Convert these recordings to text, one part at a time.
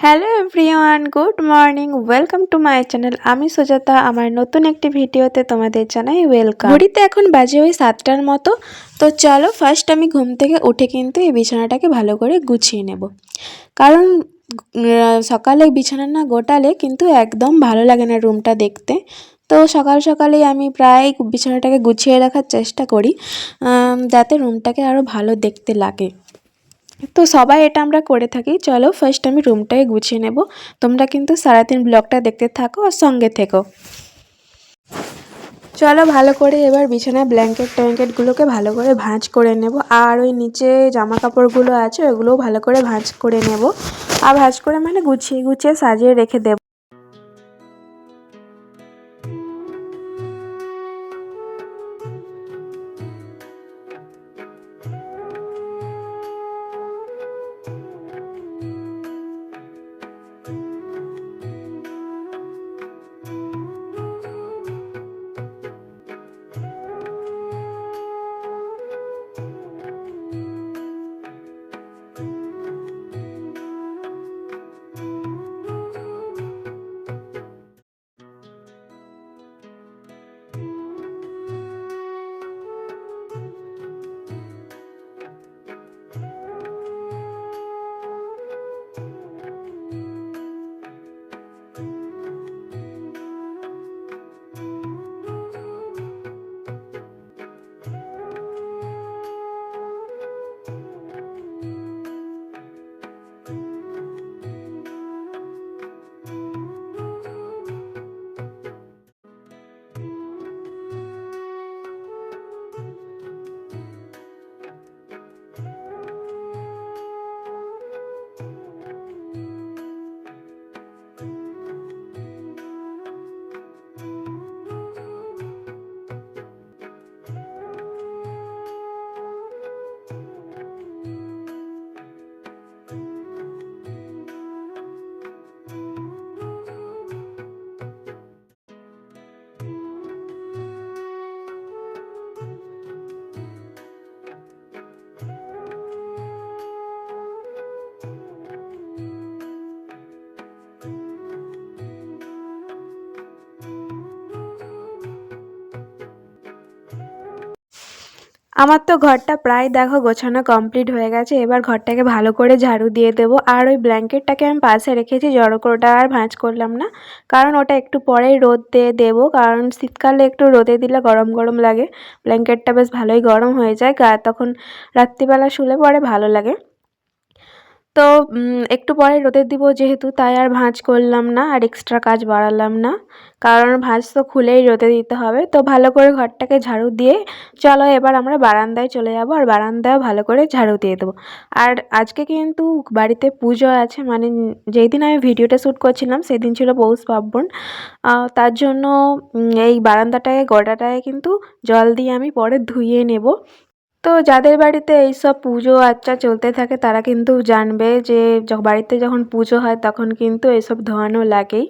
Hello everyone, good morning, welcome to my channel. আমি সুজাতা। আমার নতুন একটি ভিডিওতে তোমাদের জানাই ওয়েলকাম। ঘড়িতে এখন বাজে ওই 7টার মতো। তো চলো ফার্স্ট আমি ঘুম থেকে উঠে কিন্তু এই বিছানাটাকে ভালো করে গুছিয়ে নেব, কারণ সকালে বিছানা না গোটালে কিন্তু একদম ভালো লাগে না রুমটা দেখতে। তো সকাল সকালেই আমি প্রায় বিছানাটাকে গুছিয়ে রাখার চেষ্টা করি, যাতে রুমটাকে আরও ভালো দেখতে লাগে। তো সবাই এটা আমরা করে থাকি। চলো ফার্স্ট আমি রুমটাকে গুছিয়ে নেব। তোমরা কিন্তু সারাদিন ব্লগটা দেখতে থাকো আর সঙ্গে থেকো। চলো ভালো করে এবার বিছানায় ব্ল্যাঙ্কেটগুলোকে ভালো করে ভাঁজ করে নেব, আর ওই নিচে জামা কাপড়গুলো আছে ওগুলোও ভালো করে ভাঁজ করে নেব। আর ভাঁজ করে মানে গুছিয়ে গুছিয়ে সাজিয়ে রেখে দেব। আমার তো ঘরটা প্রায় দেখো গোছানো কমপ্লিট হয়ে গেছে। এবার ঘরটাকে ভালো করে ঝাড়ু দিয়ে দেবো। আর ওই ব্ল্যাঙ্কেটটাকে আমি পাশে রেখেছি, জড়ো করে ওটা আর ভাঁজ করলাম না, কারণ ওটা একটু পরেই রোদ দিয়ে দেবো, কারণ শীতকালে একটু রোদে দিলে গরম গরম লাগে। ব্ল্যাঙ্কেটটা বেশ ভালোই গরম হয়ে যায়, তখন রাত্রিবেলা শুলে পরে ভালো লাগে। তো একটু পরে রোদে দিব যেহেতু, তাই আর ভাঁজ করলাম না আর এক্সট্রা কাজ বাড়ালাম না, কারণ ভাঁজ তো খুলেই রোদে দিতে হবে। তো ভালো করে ঘরটাকে ঝাড়ু দিয়ে চলো এবার আমরা বারান্দায় চলে যাব, আর বারান্দায় ভালো করে ঝাড়ু দিয়ে দেবো। আর আজকে কিন্তু বাড়িতে পুজো আছে, মানে যেই দিন আমি ভিডিওটা শ্যুট করছিলাম সেদিন ছিল পৌষ পার্বণ। তার জন্য এই বারান্দাটায় গোড়াটায় কিন্তু জল দিয়ে আমি পরে ধুইয়ে নেব। তো যাদের বাড়িতে এইসব পুজো আচ্চা চলতে থাকে তারা কিন্তু জানবে যে বাড়িতে যখন পুজো হয় তখন কিন্তু এসব ধোয়ানো লাগেই।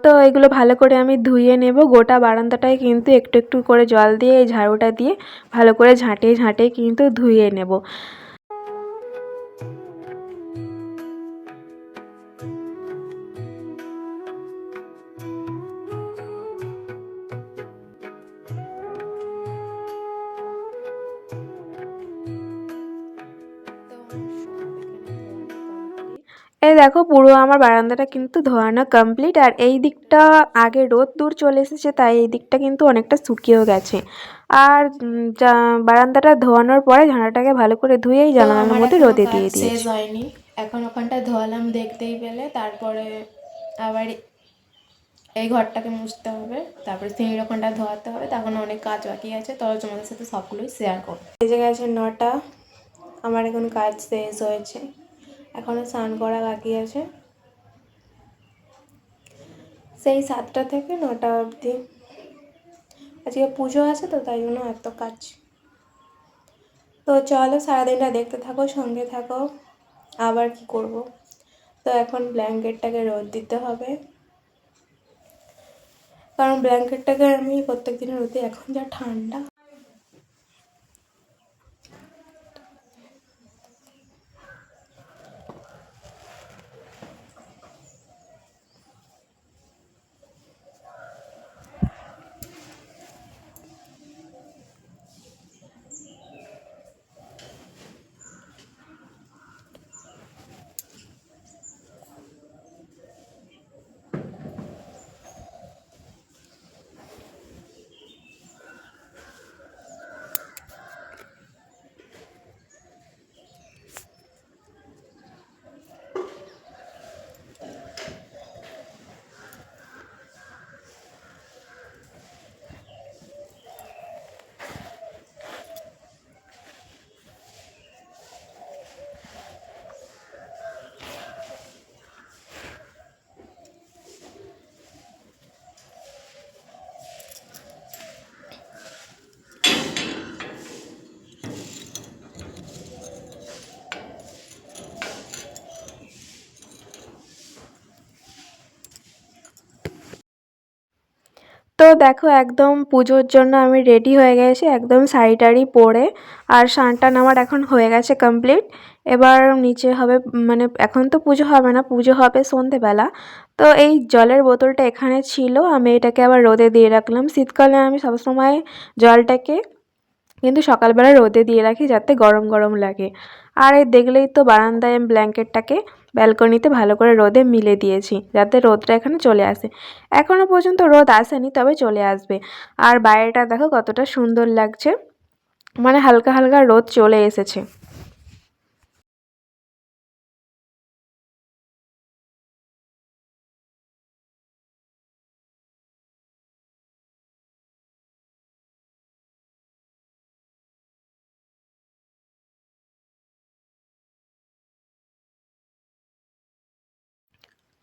তো এগুলো ভালো করে আমি ধুয়ে নেব। গোটা বারান্দাটায় কিন্তু একটু একটু করে জল দিয়ে এই ঝাড়ুটা দিয়ে ভালো করে ঝাঁটিয়ে ঝাঁটিয়ে কিন্তু ধুয়ে নেব। এই দেখো পুরো আমার বারান্দাটা কিন্তু ধোয়ানো কমপ্লিট, আর এই দিকটা আগে রোদ দূর চলে এসেছে তাই এই দিকটা কিন্তু অনেকটা শুকিয়েও গেছে। আর বারান্দাটা ধোয়ানোর পরে ঝাঁটাটাকে ভালো করে ধুয়েই জানালার মধ্যে রোদে দিয়ে দিয়েছি। শেষ হয়নি, এখন ওখানটা ধোয়ালাম দেখতেই পেলে। তারপরে আবার এই ঘরটাকে মুছতে হবে, তারপরে সিঁড়ির ওখানটা ধোয়াতে হবে, তখন অনেক কাজ বাকি আছে। তো তোমাদের সাথে সবগুলোই শেয়ার করবো। বেজে গেছে 9টা, আমার এখন কাজ শেষ হয়েছে, এখনও স্নান করা বাকি আছে। সেই 7টা থেকে 9টা অবধি আজকে পুজো আছে, তো তাই জন্য এত কাজ। তো চলো সারাদিনটা দেখতে থাকো, সঙ্গে থাকো। আবার কি করব, তো এখন ব্ল্যাঙ্কেটটাকে রোদ দিতে হবে, কারণ ব্ল্যাঙ্কেটটাকে আমি প্রত্যেক দিন রোদে, এখন যা ঠান্ডা। দেখো একদম পুজোর জন্য আমি রেডি হয়ে গেছি, একদম শাড়ি টাড়ি পরে। আর স্নান টান আমার এখন হয়ে গেছে কমপ্লিট। এবার নিচে হবে, মানে এখন তো পুজো হবে না, পুজো হবে সন্ধেবেলা। তো এই জলের বোতলটা এখানে ছিল, আমি এটাকে আবার রোদে দিয়ে রাখলাম। শীতকালে আমি সবসময় জলটাকে কিন্তু সকালবেলা রোদে দিয়ে রাখি যাতে গরম গরম লাগে। আর এই দেখলেই তো বারান্দায় আমি ব্ল্যাঙ্কেটটাকে ব্যালকনিতে ভালো করে রোদে মিলে দিয়েছি যাতে রোদটা এখানে চলে আসে। এখনও পর্যন্ত রোদ আসেনি, তবে চলে আসবে। আর বাইরেটা দেখো কতটা সুন্দর লাগছে, মানে হালকা হালকা রোদ চলে এসেছে।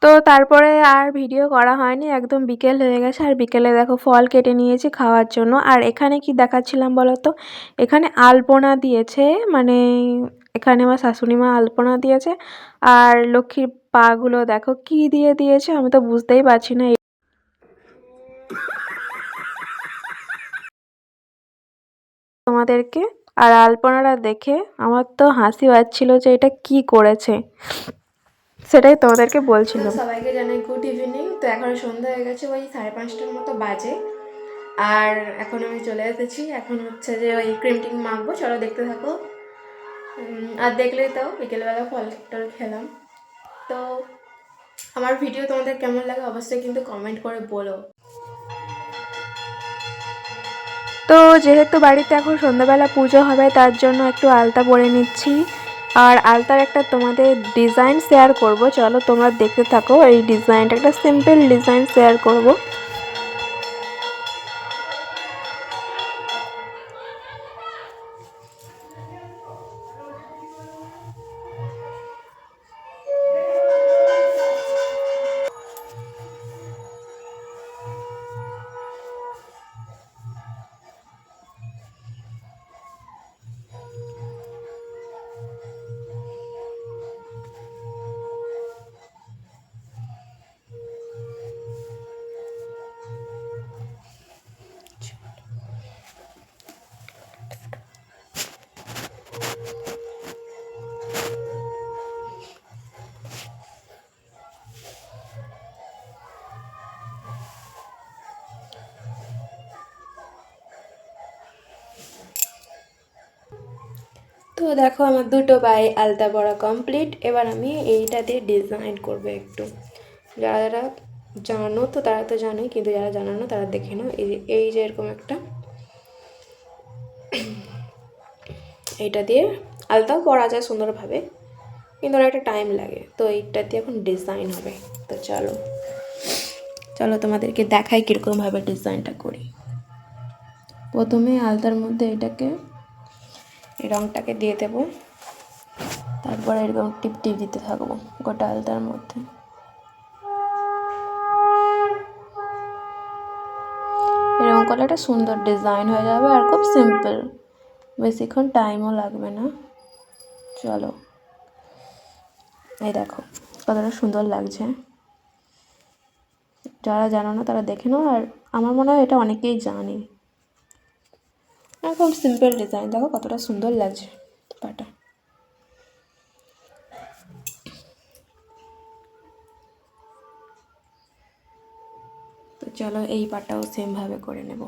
তো তারপরে আর ভিডিও করা হয়নি, একদম বিকেল হয়ে গেছে। আর বিকেলে দেখো ফল কেটে নিয়েছি খাওয়ার জন্য। আর এখানে কি দেখাচ্ছিলাম বলো তো, এখানে আলপনা দিয়েছে, মানে এখানে আমার শাশুড়ি মা আলপনা দিয়েছে। আর লক্ষ্মীর পাগুলো দেখো কি দিয়ে দিয়েছে, আমি তো বুঝতেই পারছি না তোমাদেরকে। আর আলপনাটা দেখে আমার তো হাসি পাচ্ছিল যে এটা কি করেছে, সেটাই তোমাদেরকে বলছিলাম। সবাইকে জানাই গুড ইভিনিং। তো এখন সন্ধ্যা হয়ে গেছে, ওই 5:30টার মতো বাজে। আর এখন আমি চলে এসেছি, এখন হচ্ছে যে ওই ক্রিম টিম মাখবো, চলো দেখতে থাকো। আর দেখলেই তো বিকেলবেলা ফল টল খেলাম। তো আমার ভিডিও তোমাদের কেমন লাগে অবশ্যই কিন্তু কমেন্ট করে বলো। তো যেহেতু বাড়িতে এখন সন্ধ্যাবেলা পুজো হবে, তার জন্য একটু আলতা পরে নিচ্ছি। আর আলতার একটা তোমাদের ডিজাইন শেয়ার করব, চলো তোমরা দেখতে থাকো। এই ডিজাইনটা একটা সিম্পল ডিজাইন শেয়ার করব। তো দেখো আমার দুটো বাই আলতা পরা কমপ্লিট। এবার আমি এইটা দিয়ে ডিজাইন করবো একটু। যারা যারা জানো তো তারা তো জানোই, কিন্তু যারা জানো না তারা দেখে নাও। এই যে এরকম একটা, এইটা দিয়ে আলতাও পরা যায় সুন্দরভাবে, কিন্তু অনেকটা টাইম লাগে। তো এইটা দিয়ে এখন ডিজাইন হবে। তো চলো চলো তোমাদেরকে দেখাই কীরকমভাবে ডিজাইনটা করি। প্রথমে আলতার মধ্যে এটাকে, এই রঙটাকে দিয়ে দেবো, তারপরে এরকম টিপ টিপ দিতে থাকবো গোটা আলতার মধ্যে। এরকম করলে একটা সুন্দর ডিজাইন হয়ে যাবে, আর খুব সিম্পল, বেশিক্ষণ টাইমও লাগবে না। চলো, এই দেখো কতটা সুন্দর লাগছে। যারা জানো না তারা দেখে নাও, আর আমার মনে হয় এটা অনেকেই জানে। একদম সিম্পল ডিজাইন, দেখো কতটা সুন্দর লাগছে পাটা। তো চলো এই পাটাও সেমভাবে করে নেব।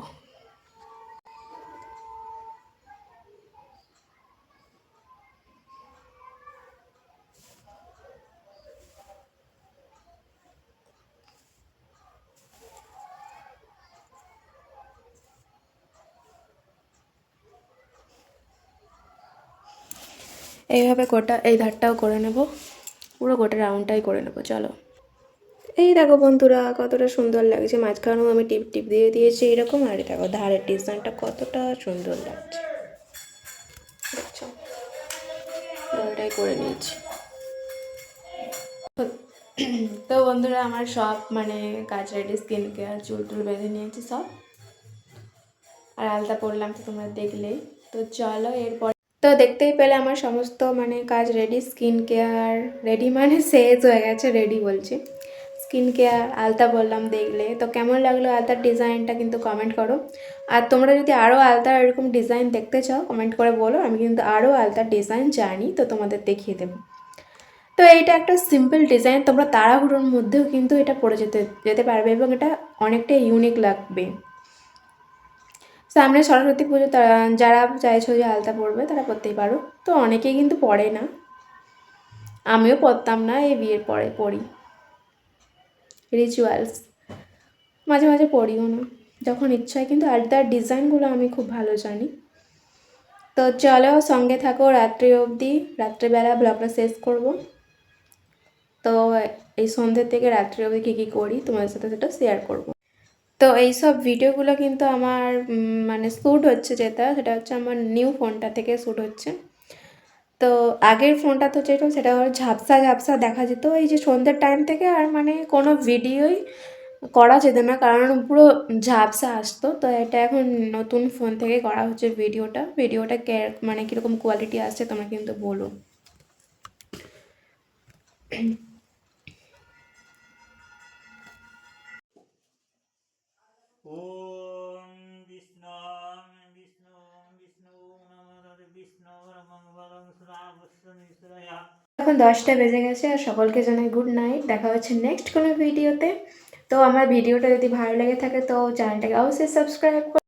এইভাবে গোটা এই ধারটাও করে নেব, পুরো গোটা রাউন্ডটাই করে নেব। চলো, এই দেখো বন্ধুরা কতটা সুন্দর লাগছে। মাঝখানেও আমি টিপ টিপ দিয়ে দিয়েছি এরকম। আর দেখো ধারের ডিজাইনটা কতটা সুন্দর লাগছে, দেখছো? গোলটাই করে নিয়েছি। তো বন্ধুরা আমার সব মানে কাজ রেডি, স্কিন কেয়ার, চুল টুল বেঁধে নিয়েছি সব। আর আলতা পরলাম তো তোমরা দেখলেই। তো চলো এরপর, তো দেখতেই পেলে আমার সমস্ত মানে কাজ রেডি, স্কিন কেয়ার রেডি, মানে শেষ হয়ে গেছে, রেডি বলছি। স্কিন কেয়ার আলতা বললাম দেখলে, তো কেমন লাগলো আলতার ডিজাইনটা কিন্তু কমেন্ট করো। আর তোমরা যদি আরও আলতার এরকম ডিজাইন দেখতে চাও কমেন্ট করে বলো, আমি কিন্তু আরও আলতার ডিজাইন জানি, তো তোমাদের দেখিয়ে দেবো। তো এইটা একটা সিম্পল ডিজাইন, তোমরা তাড়াহুড়োর মধ্যেও কিন্তু এটা পরে যেতে পারবে এবং এটা অনেকটা ইউনিক লাগবে। সামনে সরস্বতী পুজো, যারা চাইছো যে আলতা পরবে তারা পরতেই পারো। তো অনেকেই কিন্তু পরে না, আমিও পরতাম না, এই বিয়ের পরে পরি। রিচুয়ালস মাঝে মাঝে পড়িও না, যখন ইচ্ছা হয়, কিন্তু আলতার ডিজাইনগুলো আমি খুব ভালো জানি। তো চলো সঙ্গে থাকো রাত্রি অবধি, রাত্রিবেলা ব্লগটা শেষ করব। তো এই সন্ধ্যে থেকে রাত্রি অবধি কী কী করি তোমাদের সাথে সেটা শেয়ার করব। তো এইসব ভিডিওগুলো কিন্তু আমার মানে শ্যুট হচ্ছে সেটা হচ্ছে আমার নিউ ফোনটা থেকে শ্যুট হচ্ছে। তো আগের ফোনটা তো যেটা সেটা ঝাপসা ঝাপসা দেখা যেত এই যে সন্ধ্যের টাইম থেকে, আর মানে কোনো ভিডিওই করা যেত না কারণ পুরো ঝাপসা আসতো। তো এটা এখন নতুন ফোন থেকে করা হচ্ছে ভিডিওটা মানে কীরকম কোয়ালিটি আসছে তোমরা কিন্তু বলো। এখন 10টা বেজে গেছে আর সকলকে জানাই গুড নাইট, দেখা হচ্ছে নেক্সট কোনো ভিডিওতে। তো আমার ভিডিওটা যদি ভালো লেগে থাকে তো চ্যানেলটাকে অবশ্যই সাবস্ক্রাইব